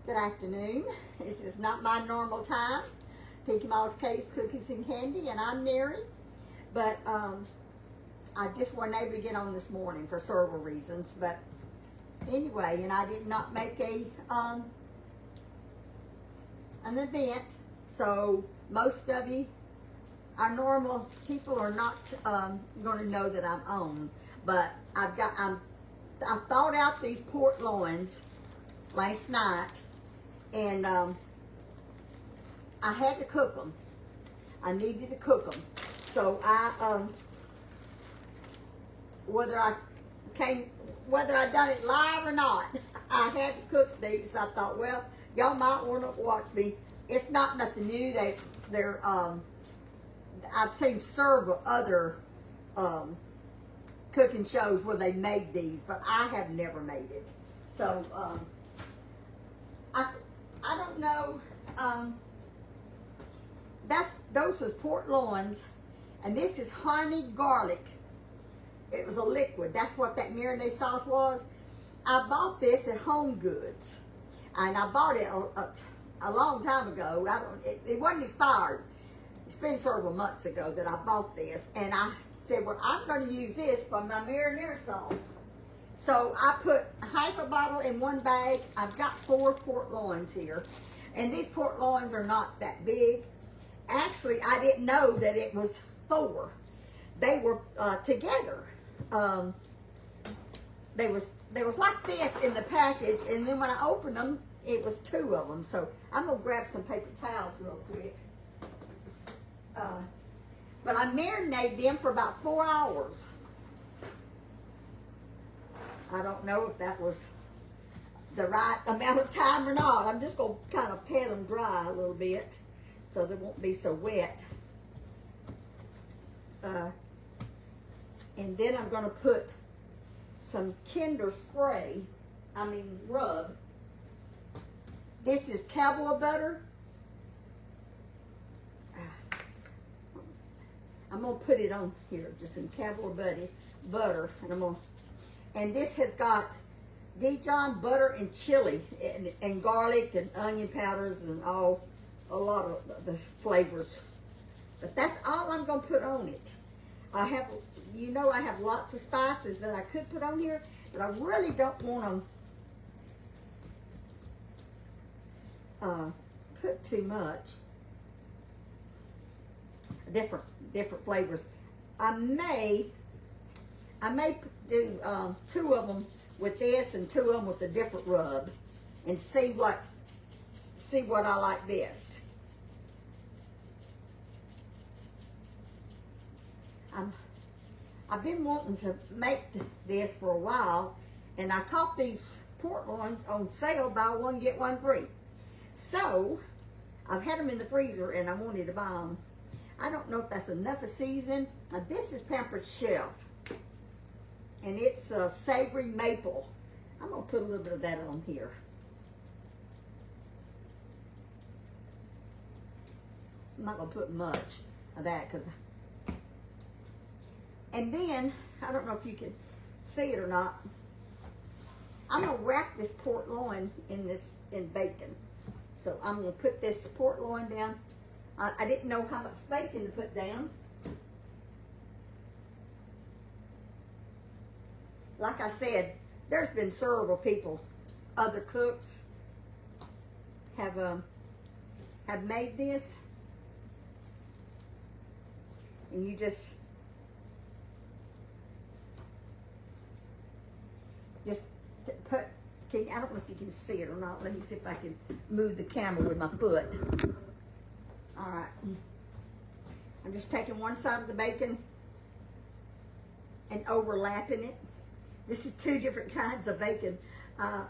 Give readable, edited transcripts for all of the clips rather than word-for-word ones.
Good afternoon. This is not my normal time. Peek-a-Maw's Cakes, Cookies, and Candy, and I'm Mary. But I just wasn't able to get on this morning for several reasons. But anyway, and I did not make an event. So most of you, our normal people, are not going to know that I'm on. But I thought out these pork loins last night, and I had to cook them. I needed to cook them. So I, whether I done it live or not, I had to cook these. I thought, well, y'all might want to watch me. It's not nothing new. They're I've seen several other cooking shows where they made these, but I have never made it. So I don't know. Those was pork loins, and this is honey garlic. It was a liquid. That's what that marinade sauce was. I bought this at Home Goods, and I bought it a long time ago. It wasn't expired. It's been several months ago that I bought this, and I said, well, I'm going to use this for my marinara sauce. So I put half a bottle in one bag. I've got 4 pork loins here, and these pork loins are not that big. Actually, I didn't know that it was 4. They were together. They was like this in the package, and then when I opened them, it was 2 of them. So I'm gonna grab some paper towels real quick. But I marinated them for about 4 hours. I don't know if that was the right amount of time or not. I'm just gonna kind of pat them dry a little bit so they won't be so wet. And then I'm gonna put some Kinder spray, rub. This is cowboy butter. I'm gonna put it on here, just some cowboy butter, and this has got Dijon butter and chili and garlic and onion powders and a lot of the flavors. But that's all I'm gonna put on it. I have lots of spices that I could put on here, but I really don't want to put too much. Different flavors. I may do 2 of them with this and 2 of them with a different rub, and see what I like best. I've been wanting to make this for a while, and I caught these pork loins on sale, buy one get one free. So I've had them in the freezer, and I wanted to buy them. I don't know if that's enough of seasoning. Now this is Pampered Chef, and it's savory maple. I'm gonna put a little bit of that on here. I'm not gonna put much of that and then, I don't know if you can see it or not, I'm gonna wrap this pork loin in bacon. So I'm gonna put this pork loin down. I didn't know how much bacon to put down. Like I said, there's been several people, other cooks, have made this, and you just put. I don't know if you can see it or not. Let me see if I can move the camera with my foot. All right, I'm just taking one side of the bacon and overlapping it. This is 2 different kinds of bacon. I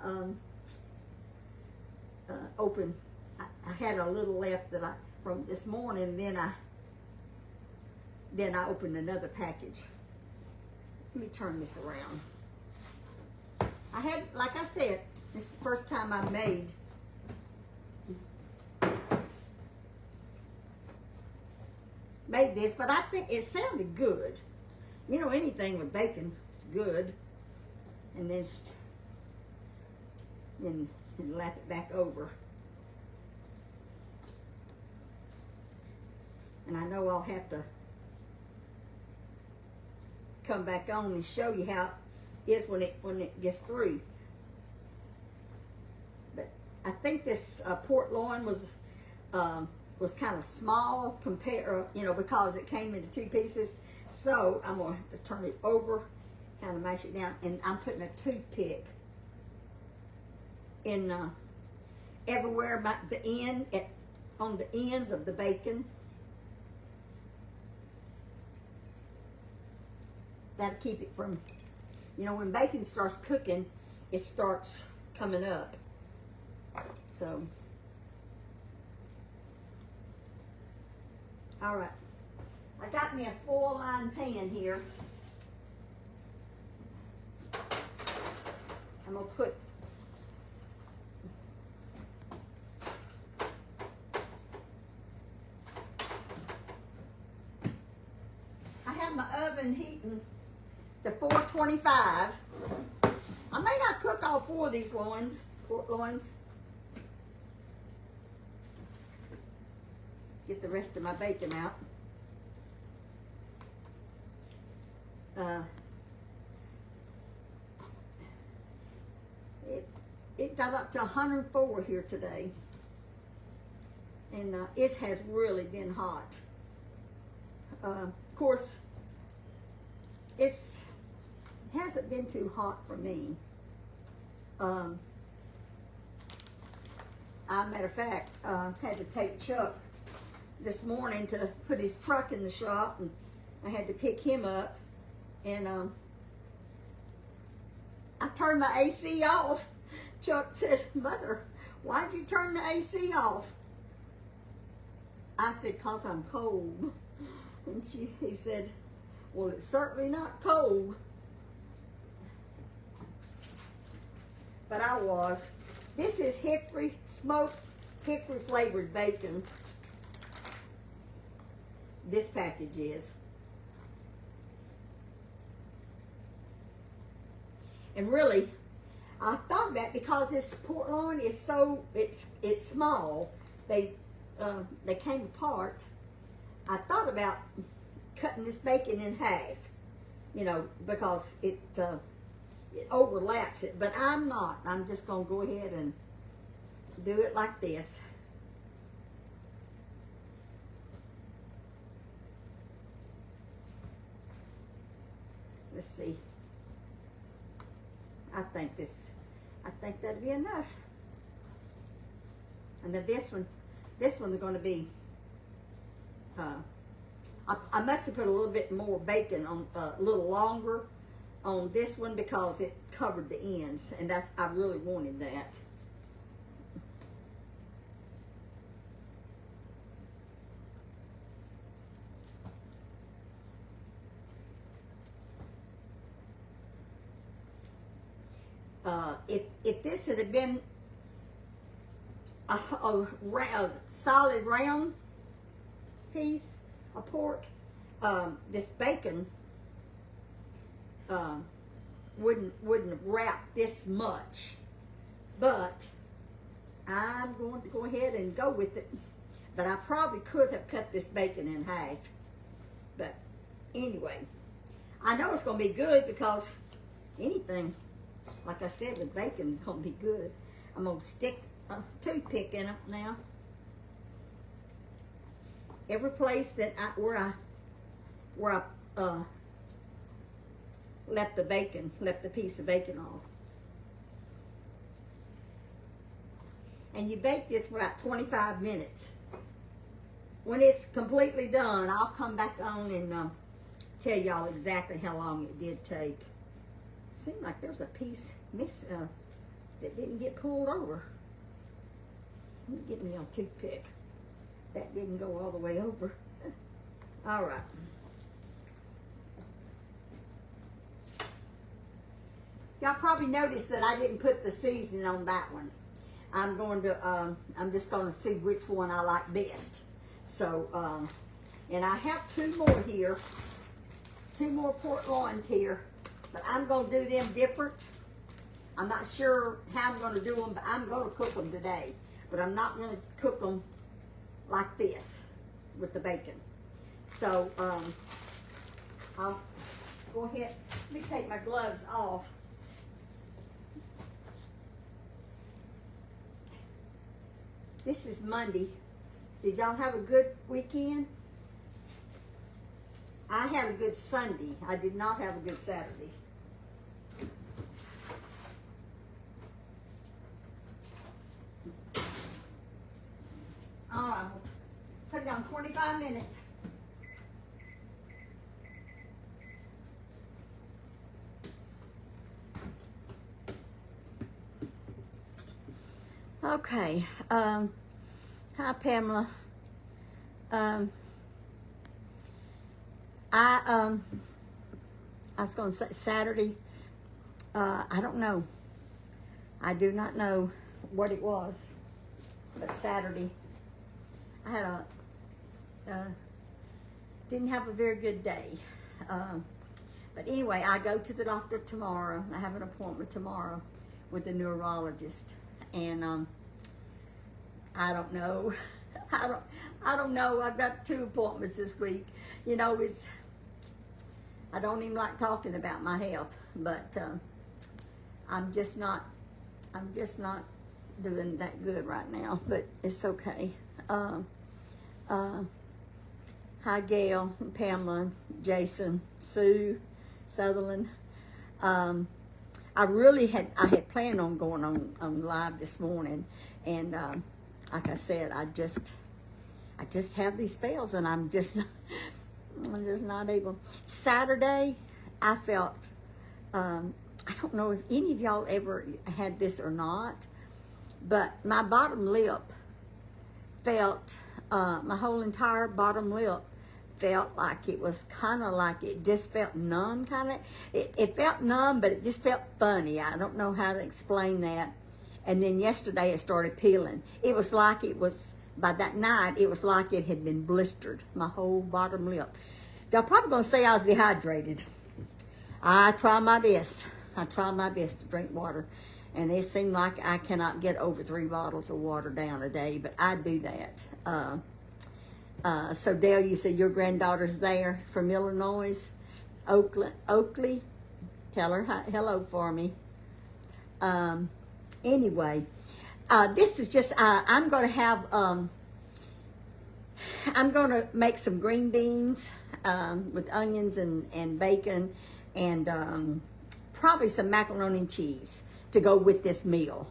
had a little left from this morning. Then I opened another package. Let me turn this around. Like I said, this is the first time I made this, but I think it sounded good. You know, anything with bacon is good. And then and lap it back over. And I know I'll have to come back on and show you how it is when it gets through. But I think this port loin was kind of small compared, because it came into two pieces. So I'm gonna have to turn it over, kind of mash it down, and I'm putting a toothpick in everywhere about the end, on the ends of the bacon. That'll keep it from, when bacon starts cooking, it starts coming up. So, all right. I got me a 4-line pan here. I'm gonna put my oven heating to 425. I may not cook all 4 of these loins, pork loins. Get the rest of my bacon out. It got up to 104 here today, and it has really been hot. Of course, it hasn't been too hot for me. Matter of fact, had to take Chuck this morning to put his truck in the shop, and I had to pick him up, and I turned my AC off. Chuck said, "Mother, why'd you turn the AC off?" I said, "'Cause I'm cold." And he said, "Well, it's certainly not cold." But I was. This is smoked hickory flavored bacon. This package is. And really, I thought that because this port loin is it's small, they came apart. I thought about cutting this bacon in half, because it overlaps it, but I'm not. I'm just gonna go ahead and do it like this. Let's see. I think that'd be enough. And then this one's going to be, I must have put a little bit more bacon on, a little longer on this one because it covered the ends, and I really wanted that. If this had been a solid round piece of pork, this bacon wouldn't wrap this much. But I'm going to go ahead and go with it. But I probably could have cut this bacon in half. But anyway, I know it's going to be good because anything, like I said, with bacon is going to be good. I'm going to stick a toothpick in it now. Every place that where I left the piece of bacon off. And you bake this for about 25 minutes. When it's completely done, I'll come back on and tell y'all exactly how long it did take. Seemed like there's a piece that didn't get pulled over. Let me get me a toothpick. That didn't go all the way over. All right. Y'all probably noticed that I didn't put the seasoning on that one. I'm just going to see which one I like best. So, and I have 2 more here. 2 more port loins here. But I'm going to do them different. I'm not sure how I'm going to do them, but I'm going to cook them today. But I'm not going to cook them like this with the bacon. So, I'll go ahead. Let me take my gloves off. This is Monday. Did y'all have a good weekend? I had a good Sunday. I did not have a good Saturday. All right, put it on 25 minutes. Okay, hi Pamela. I was going to say Saturday. I don't know. I do not know what it was, but Saturday I had didn't have a very good day. But anyway, I go to the doctor tomorrow. I have an appointment tomorrow with the neurologist, and I don't know. I don't know. I've got 2 appointments this week. You know, I don't even like talking about my health, but I'm just not doing that good right now, but it's okay. Hi Gail, Pamela, Jason, Sue, Sutherland. I had planned on going on live this morning, and like I said, I just have these spells, and I'm just not able. Saturday, I felt, I don't know if any of y'all ever had this or not, but my bottom lip felt, my whole entire bottom lip felt like it was kind of like it just felt numb, kind of. It felt numb, but it just felt funny. I don't know how to explain that. And then yesterday it started peeling. It was like it was, by that night, it was like it had been blistered, my whole bottom lip. Y'all probably going to say I was dehydrated. I try my best. I try my best to drink water. And it seemed like I cannot get over 3 bottles of water down a day, but I do that. So Dale, you said your granddaughter's there from Illinois, Oakley. Tell her hello for me. Anyway, this is just, I'm going to have, I'm going to make some green beans with onions and bacon and probably some macaroni and cheese to go with this meal.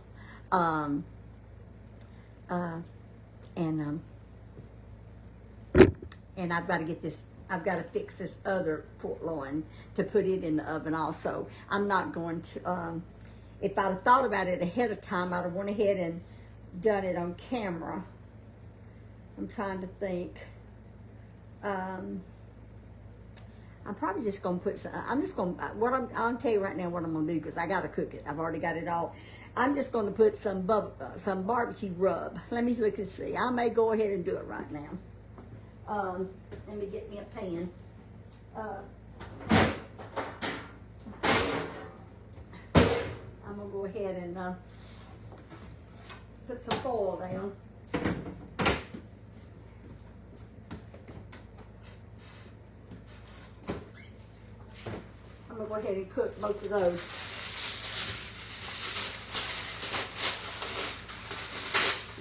And I've got to get this, I've got to fix this other port loin to put it in the oven also. I'm not going to, if I'd have thought about it ahead of time, I'd have went ahead and done it on camera. I'm trying to think. I'm probably just going to put some, I'll tell you right now what I'm going to do, because I got to cook it. I've already got it all. I'm just going to put some barbecue rub. Let me look and see. I may go ahead and do it right now. Let me get me a pan. I'm going to go ahead and put some foil down. I'm going to go ahead and cook both of those.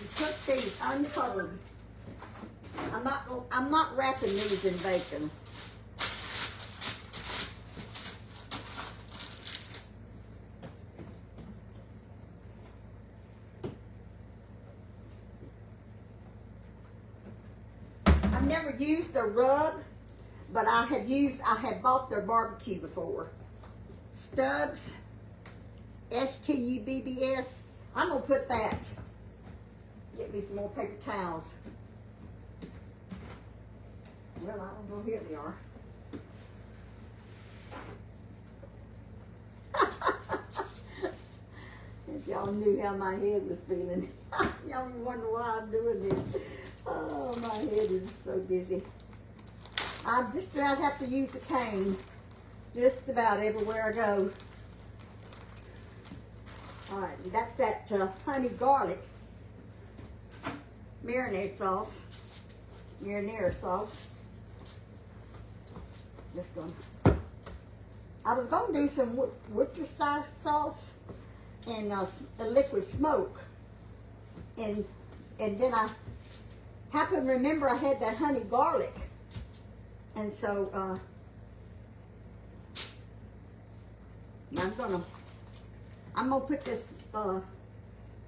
You cook these uncovered. I'm not wrapping these in bacon. I've never used the rub, but I have bought their barbecue before. Stubbs, S-T-U-B-B-S. I'm gonna put that. Get me some more paper towels. Well, I don't know, here they are. If y'all knew how my head was feeling, y'all wonder why I'm doing this. Oh, my head is so dizzy. I'm just about to have to use a cane just about everywhere I go. All right, that's that honey garlic marinara sauce. Just gonna. I was gonna do some Worcestershire sauce and a liquid smoke, and then I happened to remember I had that honey garlic, and so I'm gonna put this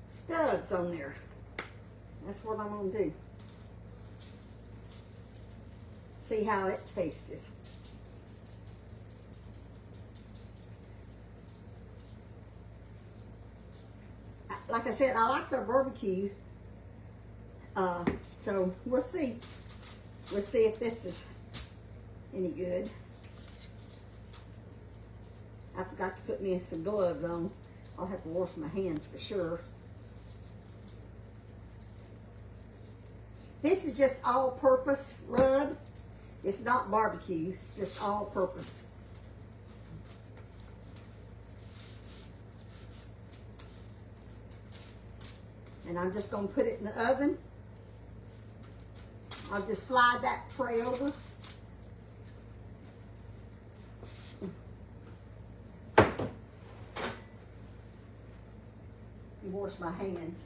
stubs on there. That's what I'm gonna do. See how it tastes. Like I said, I like the barbecue. So we'll see. We'll see if this is any good. I forgot to put me some gloves on. I'll have to wash my hands for sure. This is just all-purpose rub. It's not barbecue. It's just all-purpose. And I'm just going to put it in the oven. I'll just slide that tray over. And wash my hands.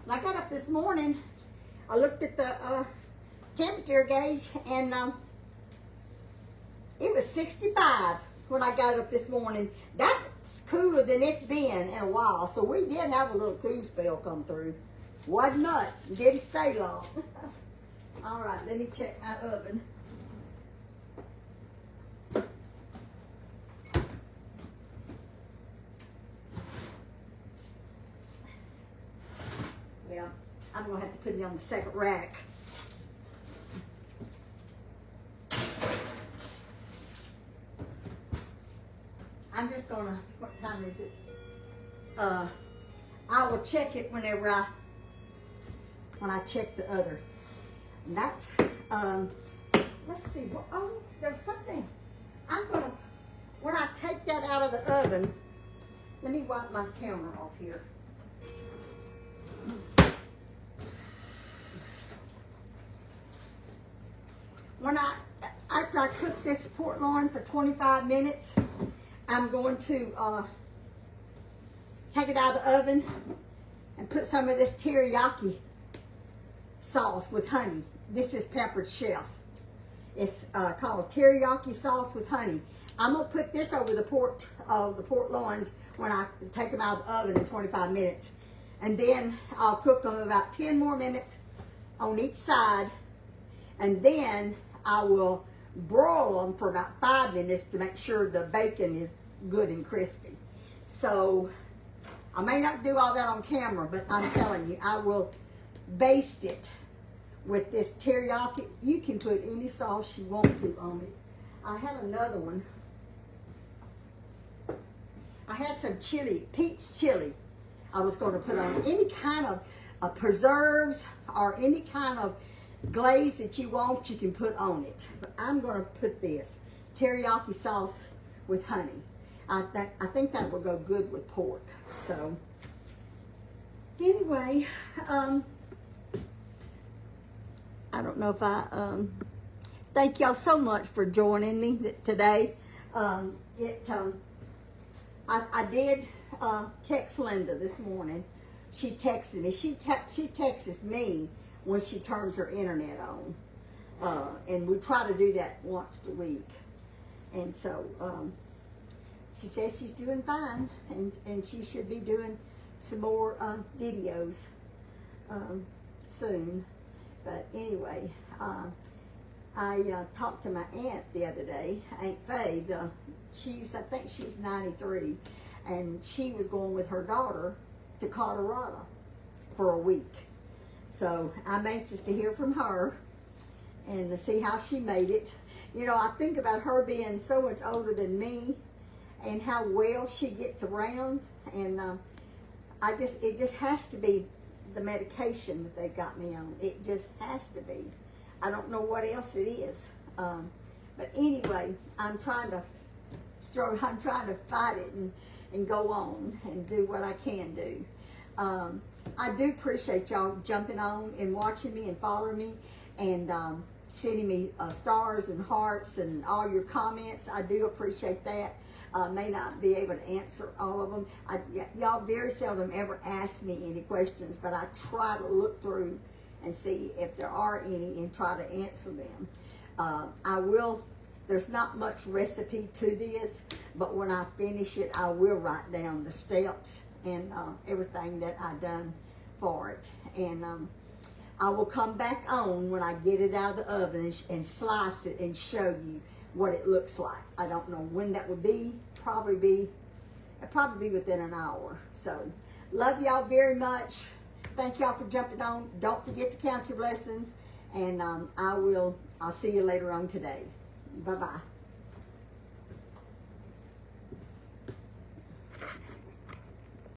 When I got up this morning, I looked at the temperature gauge, and it was 65 when I got up this morning. That's cooler than it's been in a while. So we did have a little cool spell come through. Wasn't much. Didn't stay long. All right, let me check my oven. Well, I'm going to have to put it on the second rack. I'm just gonna, what time is it? I will check it when I check the other. And that's, let's see, oh, there's something. When I take that out of the oven, let me wipe my counter off here. After I cook this pork loin for 25 minutes, I'm going to take it out of the oven and put some of this teriyaki sauce with honey. This is Peppered Chef. It's called teriyaki sauce with honey. I'm gonna put this over the pork loins when I take them out of the oven in 25 minutes, and then I'll cook them about 10 more minutes on each side, and then I will broil them for about 5 minutes to make sure the bacon is good and crispy. So I may not do all that on camera, but I'm telling you, I will baste it with this teriyaki. You can put any sauce you want to on it. I had another one. I had some chili, peach chili. I was going to put on any kind of preserves or any kind of glaze that you want, you can put on it. But I'm going to put this teriyaki sauce with honey. I think that will go good with pork. So anyway, I don't know if thank y'all so much for joining me today. I did text Linda this morning. She texted me. She texts me when she turns her internet on. And we try to do that once a week. And so she says she's doing fine, and she should be doing some more videos soon. But anyway, I talked to my aunt the other day, Aunt Faye. I think she's 93, and she was going with her daughter to Colorado for a week. So I'm anxious to hear from her and to see how she made it. You know, I think about her being so much older than me and how well she gets around, and it just has to be the medication that they got me on. It just has to be. I don't know what else it is. But anyway, I'm trying to fight it and go on and do what I can do. I do appreciate y'all jumping on and watching me and following me and sending me stars and hearts and all your comments. I do appreciate that. May not be able to answer all of them. Y'all very seldom ever ask me any questions, but I try to look through and see if there are any and try to answer them. There's not much recipe to this, but when I finish it, I will write down the steps and everything that I done for it. And I will come back on when I get it out of the oven and slice it and show you what it looks like. I don't know when that would be. It'll probably be within an hour. So, love y'all very much. Thank y'all for jumping on. Don't forget to count your blessings. And I'll see you later on today. Bye-bye.